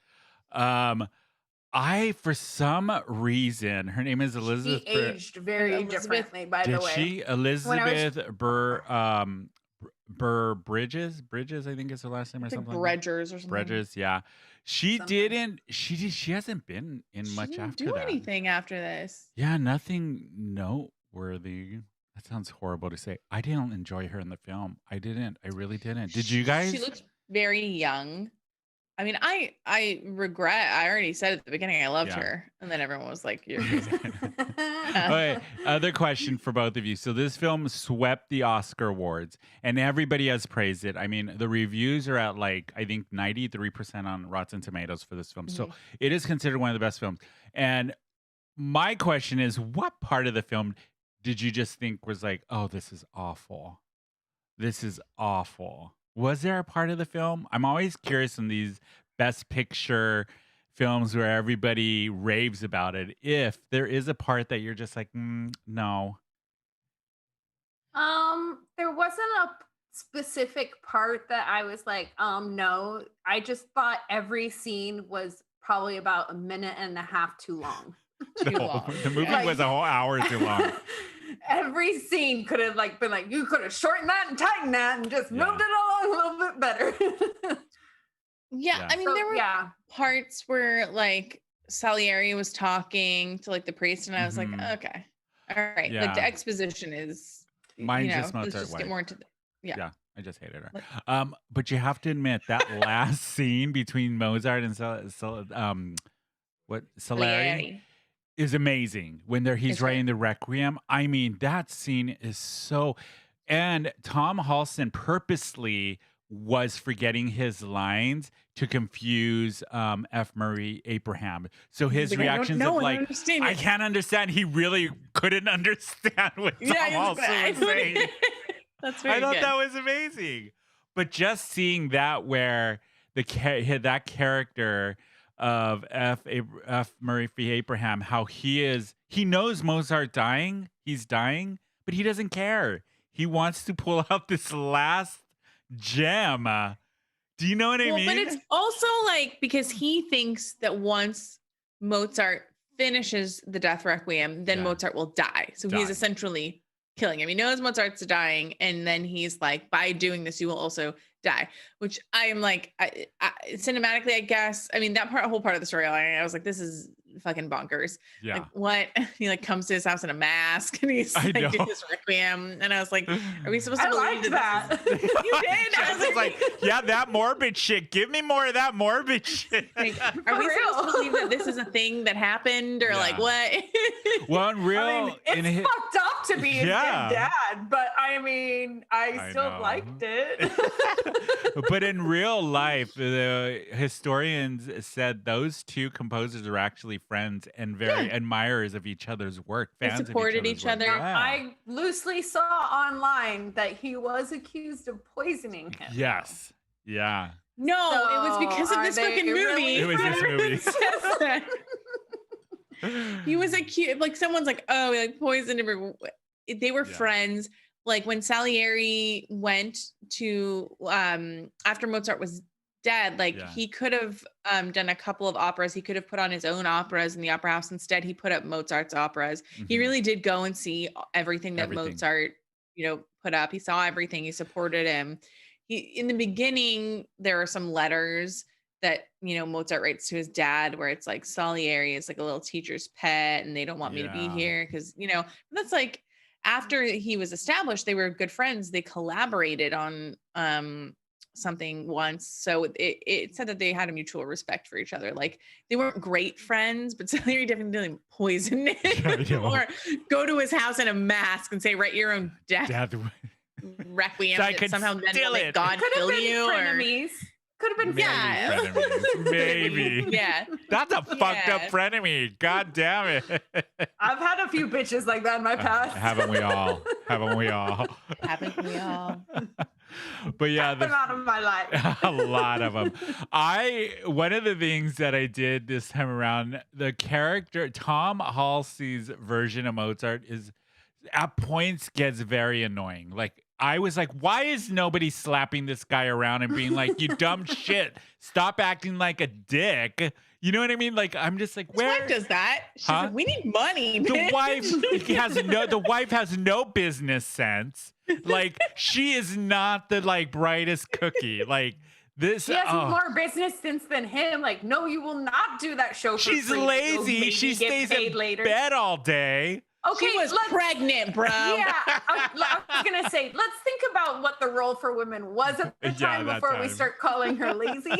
For some reason, her name is Elizabeth. She aged very differently, by the way. Did she? Elizabeth Bridges, I think is her last name or something. Bridgers or something. Bridges, yeah. She hasn't been in much after that. She didn't do anything after this. Yeah, nothing noteworthy. That sounds horrible to say. I didn't enjoy her in the film. I really didn't. Did you guys? She looked very young. I mean, I regret. I already said at the beginning I loved her, and then everyone was like, "You're crazy." Okay, other question for both of you. So this film swept the Oscar awards, and everybody has praised it. I mean, the reviews are at like I think 93% on Rotten Tomatoes for this film. So it is considered one of the best films. And my question is, what part of the film did you just think was like, "Oh, this is awful. This is awful"? Was there a part of the film? I'm always curious in these Best Picture films where everybody raves about it. If there is a part that you're just like, no. There wasn't a specific part that I was like, no. I just thought every scene was probably about a minute and a half too long. Too long. The movie was a whole hour too long. Every scene could have been like, you could have shortened that and tightened that and just moved it along a little bit better. I mean, there were parts where like Salieri was talking to like the priest, and I was like, okay, all right. Like the exposition is mine just let's just get more into the I just hated her. But you have to admit that last scene between Mozart and Salieri is amazing when he's writing the Requiem. I mean, that scene is so, and Tom Halston purposely was forgetting his lines to confuse F. Murray Abraham. So his reactions of like, I can't understand. He really couldn't understand what Tom Halston was saying. That's very I thought good. that was amazing. But just seeing that where that character of F. Murray Abraham, how he knows Mozart he's dying, but he doesn't care. He wants to pull out this last gem. Do you know what I mean? But it's also like, because he thinks that once Mozart finishes the Death Requiem, then Mozart will die. So he's essentially killing him. He knows Mozart's dying, and then he's like, by doing this, you will also die, which I am like, I cinematically, I guess. I mean, whole part of the storyline, I was like, this is fucking bonkers. Yeah. Like, what? He like comes to his house in a mask, and he's like doing his Requiem, and I was like, are we supposed to believe that? You did? I was like, yeah, that morbid shit. Give me more of that morbid shit. Like, are we supposed to believe that this is a thing that happened, or like what? Well, in real, I mean, it's fucked up to be his dead dad, but I mean, I still liked it. But in real life, the historians said those two composers are actually friends and very admirers of each other's work. Fans they supported of each other. Yeah. I loosely saw online that he was accused of poisoning him. Yes. Yeah. No, it was because of this fucking movie. It was this movie. He was accused. Like someone's like, oh, he like poisoned him. They were friends. Like when Salieri went to after Mozart was dead, like he could have done a couple of operas. He could have put on his own operas in the opera house. Instead, he put up Mozart's operas. He really did go and see everything that Mozart, put up. He saw everything. He supported him. In the beginning, there are some letters that Mozart writes to his dad where it's like, Salieri is like a little teacher's pet, and they don't want me to be here because that's like. After he was established, they were good friends. They collaborated on something once. So it said that they had a mutual respect for each other. Like they weren't great friends, but Salieri definitely poisoned him or go to his house in a mask and say, write your own death requiem. So Somehow then will make God kill you. Frenemies. Could have been frenemies. Maybe. Yeah. That's a fucked up frenemy. God damn it. I've had a few bitches like that in my past. Haven't we all? Haven't we all? Haven't we all? But yeah, them out of my life. A lot of them. One of the things that I did this time around, the character Tom Halsey's version of Mozart is at points gets very annoying. Like I was like, why is nobody slapping this guy around and being like, you dumb shit, stop acting like a dick? You know what I mean? Like I'm just like, where His wife does that? She's like, we need money. The bitch. wife has no business sense. Like she is not the like brightest cookie. Like this. She has more business sense than him. Like, no, you will not do that show. She's for free. lazy. She stays in bed all day. Okay, she was pregnant, bro. Yeah, I was gonna say, let's think about what the role for women was at the time before we start calling her lazy.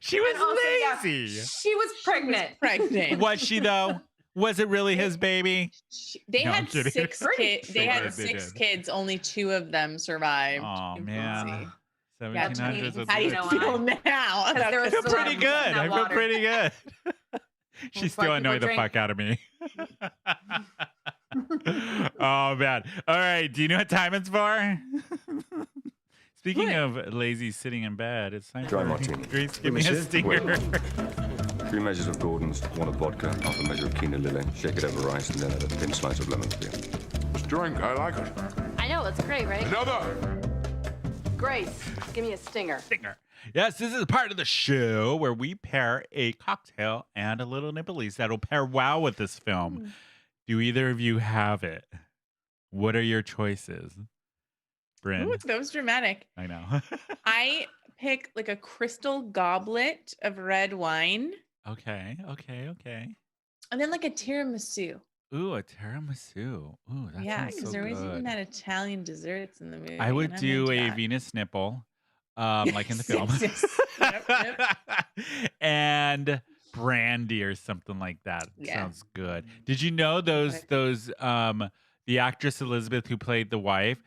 She was lazy. Yeah, she was pregnant. Was she though? Was it really his baby? They had 6 kids. They had 6 kids. Only 2 of them survived. Oh man. 1700s. How do you feel now? I feel pretty good. I feel pretty good. She still annoyed the fuck out of me. Oh man. All right. Do you know what time it's for? Speaking of lazy sitting in bed, it's time Dry for martini. Grace give me a stinger. 3 measures of Gordon's, 1 of vodka, half a measure of quinoa lily, shake it over ice, and then add a thin slice of lemon peel. Let's drink. I like it. I know, it's great, right? Another. Grace, give me a stinger. Yes, this is a part of the show where we pair a cocktail and a little nibblies that'll pair well with this film. Do either of you have it? What are your choices? Brynne. Ooh, that was dramatic. I know. I pick like a crystal goblet of red wine. Okay. And then like a tiramisu. Ooh, a tiramisu. Ooh, that yeah, sounds so because they're always good. eating that Italian desserts in the movie. I would and I'm do into a that. Venus nipple, like in the film. Yes. Yep. And brandy or something like that. Yeah. Sounds good. Did you know those the actress Elizabeth who played the wife,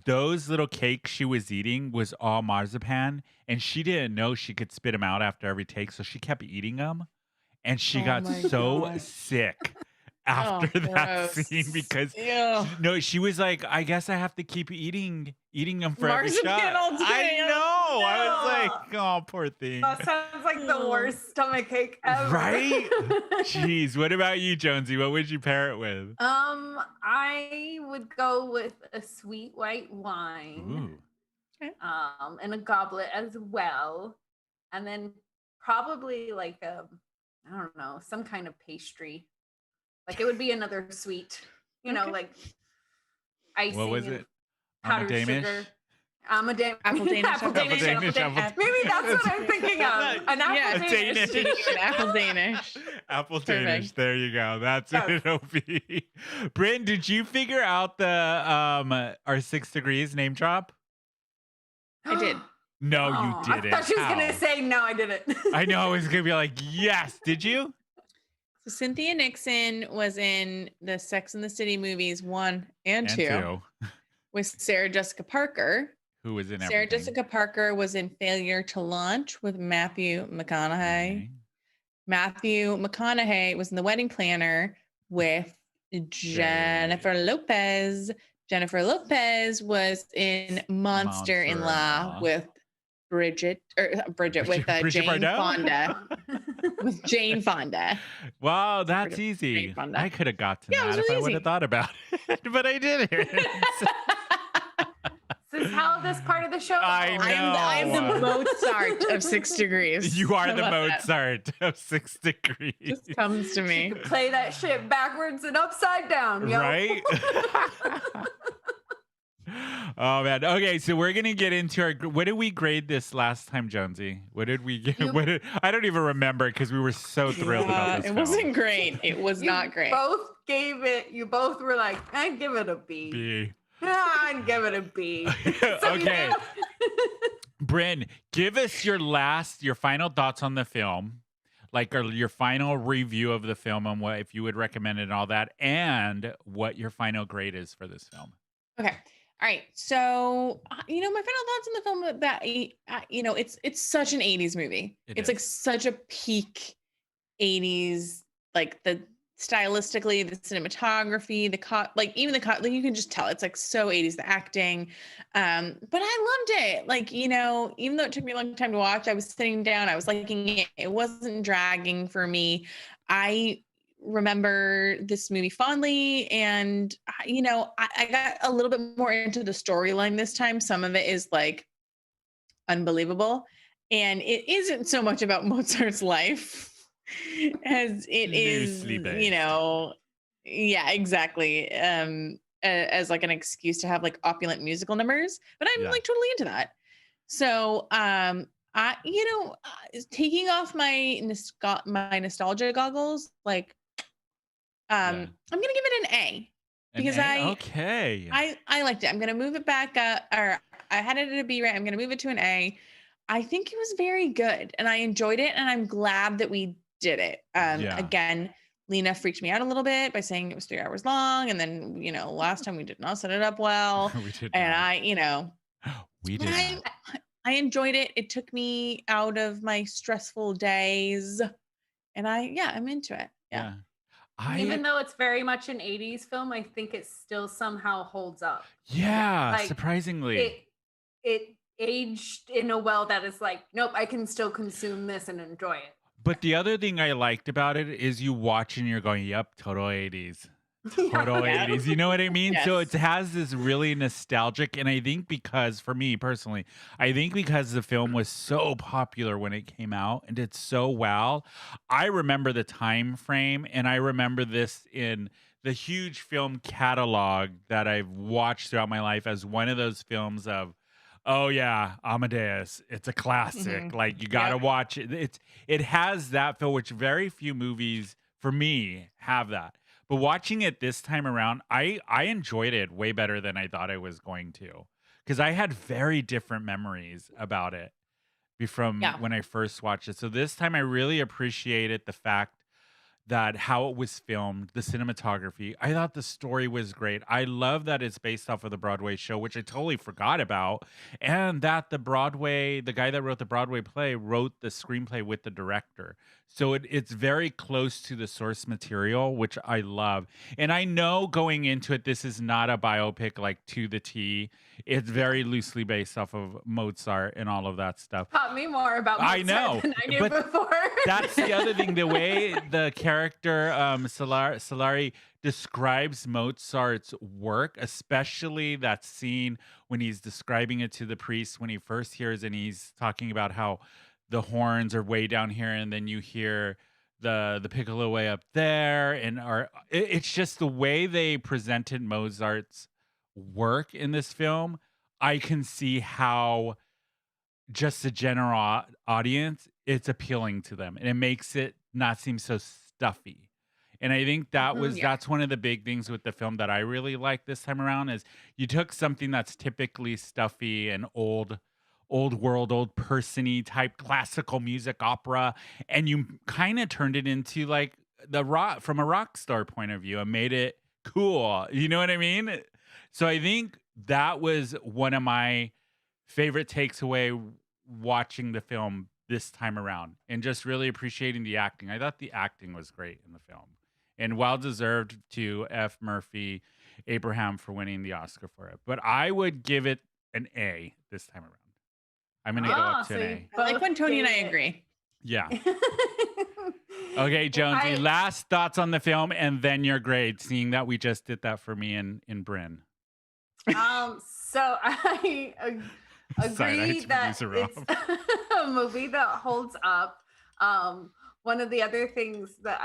those little cakes she was eating was all marzipan, and she didn't know she could spit them out after every take, so she kept eating them, and she got so sick after that scene because she was like, I guess I have to keep eating them for every shot. I know. I was like, oh, poor thing. That sounds like the worst stomach ache ever. Right? Jeez. What about you, Jonsey? What would you pair it with? I would go with a sweet white wine. And a goblet as well. And then probably like I don't know, some kind of pastry. Like it would be another sweet, like icing. What was it? Powdered sugar. Apple Danish. Apple Maybe that's what I'm thinking of. An apple Danish. An apple Danish. Apple Danish. There you go. That's what it'll be. Brynne, did you figure out the our 6 degrees name drop? I did. No, you didn't. I thought she was going to say, no, I didn't. I know. I was going to be like, yes. Did you? So Cynthia Nixon was in the Sex and the City movies 1 and 2 with Sarah Jessica Parker. Who was in everything. Sarah Jessica Parker was in Failure to Launch with Matthew McConaughey. Okay. Matthew McConaughey was in The Wedding Planner with Jennifer Lopez. Jennifer Lopez was in Monster in Law with Bridget with Jane Fonda. With Jane Fonda. Wow, that's easy. I could have got to that if I would have thought about it, but I didn't. This is how this part of the show. I know. I'm the Mozart of 6 degrees. You are the Mozart of 6 degrees. Just comes to me. You can play that shit backwards and upside down, yo. Right? Oh man. Okay, so we're gonna get into our. What did we grade this last time, Jonsey? What did we get? I don't even remember because we were so thrilled about this. It wasn't great. It was not great. Both gave it. You both were like, I'd give it a B. B. I'd give it a B. Okay. Brynne, give us your final thoughts on the film, like your final review of the film and what if you would recommend it and all that, and what your final grade is for this film. Okay. All right. So, my final thoughts on the film that, it's such an 80s movie. It's like such a peak 80s, like the stylistically, the cinematography, even the you can just tell it's like so 80s, the acting. But I loved it. Like, even though it took me a long time to watch, I was sitting down, I was liking it. It wasn't dragging for me. I remember this movie fondly, and I got a little bit more into the storyline this time. Some of it is like unbelievable, and it isn't so much about Mozart's life as it is, yeah, exactly. As like an excuse to have like opulent musical numbers, but I'm like totally into that. So, taking off my nostalgia goggles, like, I'm gonna give it an A because I liked it. I'm gonna move it back up, or I had it at a B, right? I'm gonna move it to an A. I think it was very good, and I enjoyed it, and I'm glad that we did it. Again, Lena freaked me out a little bit by saying it was 3 hours long, and then last time we did not set it up well. We did and not. We did. I enjoyed it. It took me out of my stressful days, and I'm into it. Yeah. Even though it's very much an 80s film, I think it still somehow holds up. Yeah, surprisingly. It aged in a well that is like, nope, I can still consume this and enjoy it. But the other thing I liked about it is you watch and you're going, yep, total 80s. Total 80s. You know what I mean? Yes. So it has this really nostalgic, and I think for me personally, because the film was so popular when it came out and did so well, I remember the time frame, and I remember this in the huge film catalog that I've watched throughout my life as one of those films of, oh yeah, Amadeus. It's a classic. Mm-hmm. Like you gotta watch it. It has that feel, which very few movies for me have that. But watching it this time around, I enjoyed it way better than I thought I was going to, because I had very different memories about it from when I first watched it. So this time I really appreciated the fact that how it was filmed, the cinematography. I thought the story was great. I love that it's based off of the Broadway show, which I totally forgot about, and that the guy that wrote the Broadway play wrote the screenplay with the director. So it's very close to the source material, which I love. And I know going into it, this is not a biopic like to the T. It's very loosely based off of Mozart and all of that stuff. Taught me more about Mozart than I knew before. That's the other thing. The way the character Solari describes Mozart's work, especially that scene when he's describing it to the priest when he first hears, and he's talking about how the horns are way down here, and then you hear the piccolo way up there, and it's just the way they presented Mozart's work in this film. I can see how just the general audience, it's appealing to them, and it makes it not seem so stuffy. And I think that's one of the big things with the film that I really like this time around, is you took something that's typically stuffy and old world, old person-y type classical music opera, and you kind of turned it into like from a rock star point of view and made it cool. You know what I mean? So I think that was one of my favorite takes away watching the film this time around, and just really appreciating the acting. I thought the acting was great in the film, and well deserved to F. Murphy Abraham for winning the Oscar for it. But I would give it an A this time around. I'm going to go up to an A. I like when Tony and I agree. Yeah. Okay, Jonsey, last thoughts on the film and then your grade, seeing that we just did that for me and Brynne. So I agree that it's a movie that holds up. One of the other things that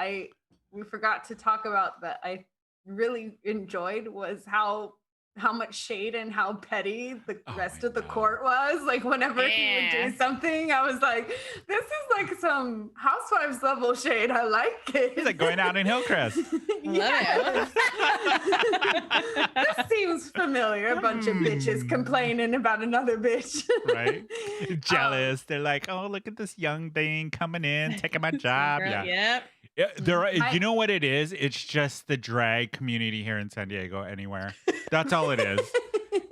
we forgot to talk about that I really enjoyed was how how much shade and how petty the rest of the court was. Like whenever he would do something, I was like, this is like some Housewives level shade. I like it. He's like going out in Hillcrest. Yes. This seems familiar. A bunch of bitches complaining about another bitch. Right? Jealous. They're like, oh, look at this young thing coming in, taking my job. Girl, Yeah. Yep. You know what it is? It's just the drag community here in San Diego. Anywhere, that's all it is.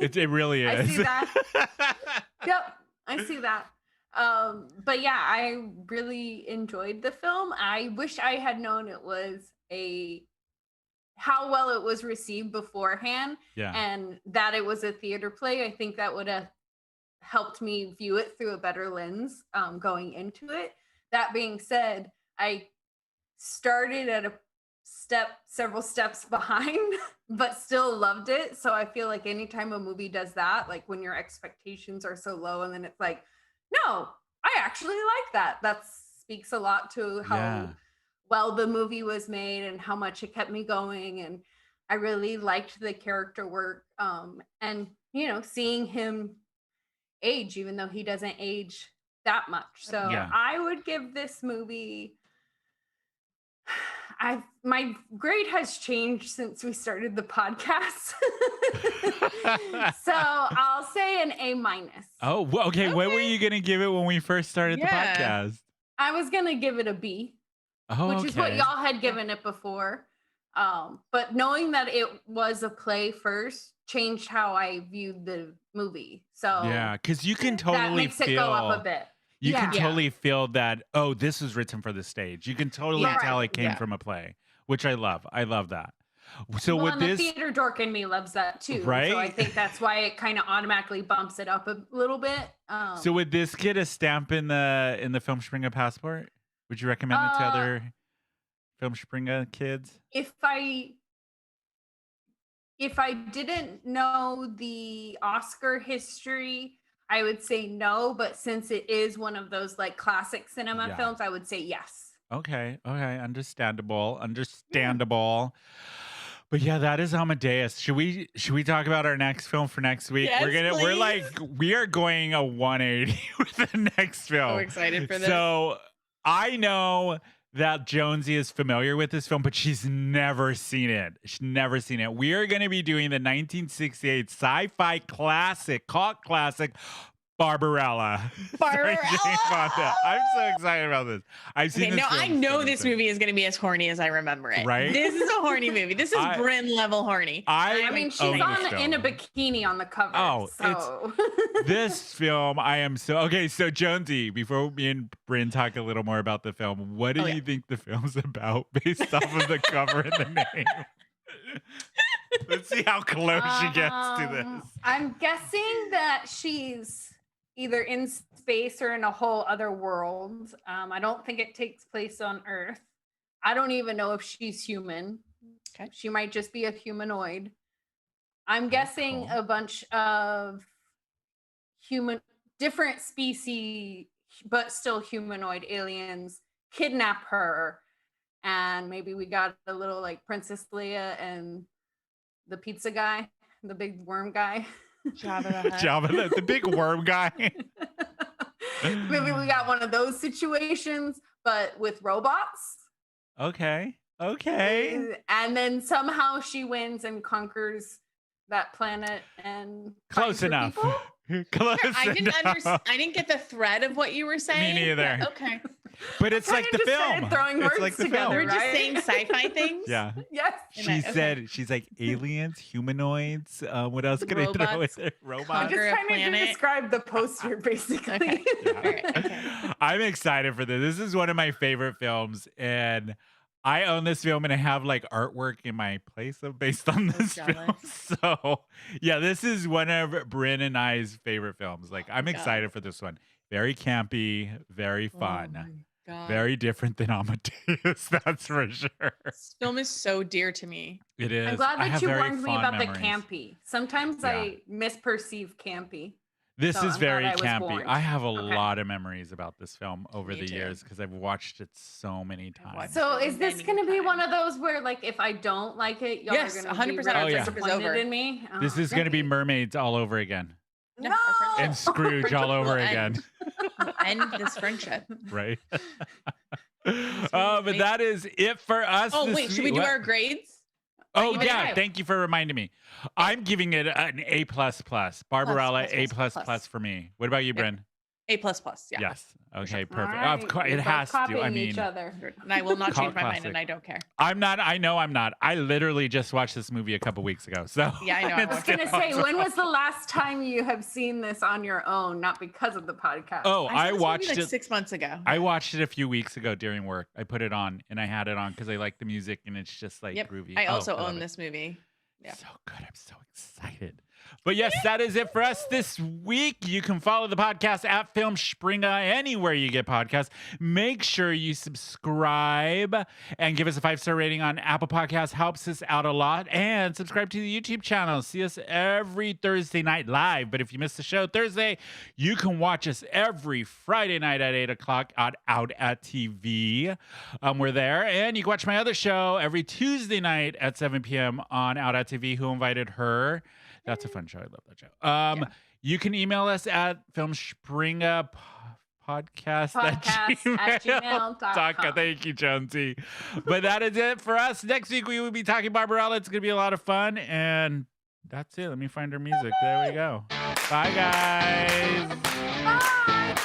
It really is. I see that. Yep, I see that. But yeah, I really enjoyed the film. I wish I had known it was how well it was received beforehand, and that it was a theater play. I think that would have helped me view it through a better lens going into it. That being said, I started at several steps behind, but still loved it. So I feel like anytime a movie does that, like when your expectations are so low and then it's like, no, I actually like that. That speaks a lot to how well the movie was made and how much it kept me going. And I really liked the character work. And, you know, seeing him age, even though he doesn't age that much. So I would give this movie... my grade has changed since we started the podcast. So I'll say an A-. Oh, okay. What were you going to give it when we first started the podcast? I was going to give it a B, which is what y'all had given it before. But knowing that it was a play first changed how I viewed the movie. So yeah, because you can totally that makes it go up a bit. You can totally feel that, oh, this was written for the stage. You can totally tell it came from a play, which I love. I love that. So with this, the theater dork in me loves that too. Right? So I think that's why it kind of automatically bumps it up a little bit. So would this get a stamp in the Filmspringa passport? Would you recommend it to other Filmspringa kids? If I didn't know the Oscar history, I would say no, but since it is one of those like classic cinema films, I would say yes. Okay. Understandable. But yeah, that is Amadeus. Should we talk about our next film for next week? Yes, we are going a 180 with the next film. So excited for this. So I know that Jonsey is familiar with this film, but she's never seen it. We are going to be doing the 1968 sci-fi cult classic, Barbarella. I'm so excited about this. I've seen this. I know this movie is going to be as horny as I remember it. Right? This is a horny movie. This is Brynne level horny. I mean, she's in a bikini on the cover. Oh, so. This film, I am so... Okay, so Jonsey, before me and Brynne talk a little more about the film, what do you think the film's about based off of the cover and the name? Let's see how close she gets to this. I'm guessing that she's either in space or in a whole other world. I don't think it takes place on Earth. I don't even know if she's human. Okay. She might just be a humanoid. I'm guessing a bunch of different species, but still humanoid aliens kidnap her. And maybe we got a little like Princess Leia and the pizza guy, the big worm guy. Jabba, the big worm guy. Maybe we got one of those situations, but with robots. Okay. And then somehow she wins and conquers that planet and close enough. Close enough. I didn't get the thread of what you were saying. Me neither. Okay. But it's like the film. Throwing words like the together, film. We're just saying sci-fi things. Yeah. Yes. She's like aliens, humanoids. What else can I throw in there? Robots. I'm just trying to describe the poster, basically. Okay. I'm excited for this. This is one of my favorite films, and I own this film, and I have like artwork in my place based on this film. So yeah, this is one of Brynne and I's favorite films. Like I'm excited for this one. Very campy, very fun. Very different than Amadeus, that's for sure. This film is so dear to me. It is. I'm glad that you warned me about memories. the campy. Sometimes I misperceive campy. This So is I'm very glad I was campy. warned. I have a Okay. lot of memories about this film over Me the too. years because I've watched it so many times. So is this going to be one of those where, like, if I don't like it, y'all Yes, are going to 100% be our really friendship is disappointed over. in me? This is going to be Mermaids all over again. Yeah, No! our friendship- And Scrooge all friendship over will again. end this friendship. Right? But that is it for us. Oh, this wait, should we week. do What? our grades? Oh, Give it a yeah. five. Thank you for reminding me. I'm giving it an A++. Barbarella, plus. A++ for me. What about you, Yeah. Brynne? A++, yeah. Yes. Okay, All perfect. right, Of course, you're it both has to. I copying mean, each other. And I will not Cult change my mind, classic. and I don't care. I'm not. I know I'm not. I literally just watched this movie a couple weeks ago. So Yeah, I know. I was going to say, when was the last time you have seen this on your own, not because of the podcast? Oh, I saw this watched movie it like 6 months ago. I watched it a few weeks ago during work. I put it on and I had it on because I like the music and it's just like Yep. groovy. I also love own it. this movie. Yeah. So good. I'm so excited. But yes, that is it for us this week. You can follow the podcast at Filmspringa anywhere you get podcasts. Make sure you subscribe and give us a 5-star rating on Apple Podcasts. Helps us out a lot. And subscribe to the YouTube channel. See us every Thursday night live. But if you missed the show Thursday, you can watch us every Friday night at 8 o'clock at Out at TV. We're there. And you can watch my other show every Tuesday night at 7 p.m. on Out at TV. Who Invited Her? That's a fun show. I love that show. You can email us at Filmspringa podcast at gmail.com. Thank you, Jonsey. But that is it for us. Next week, we will be talking Barbarella. It's going to be a lot of fun. And that's it. Let me find our music. There we go. Bye, guys. Bye.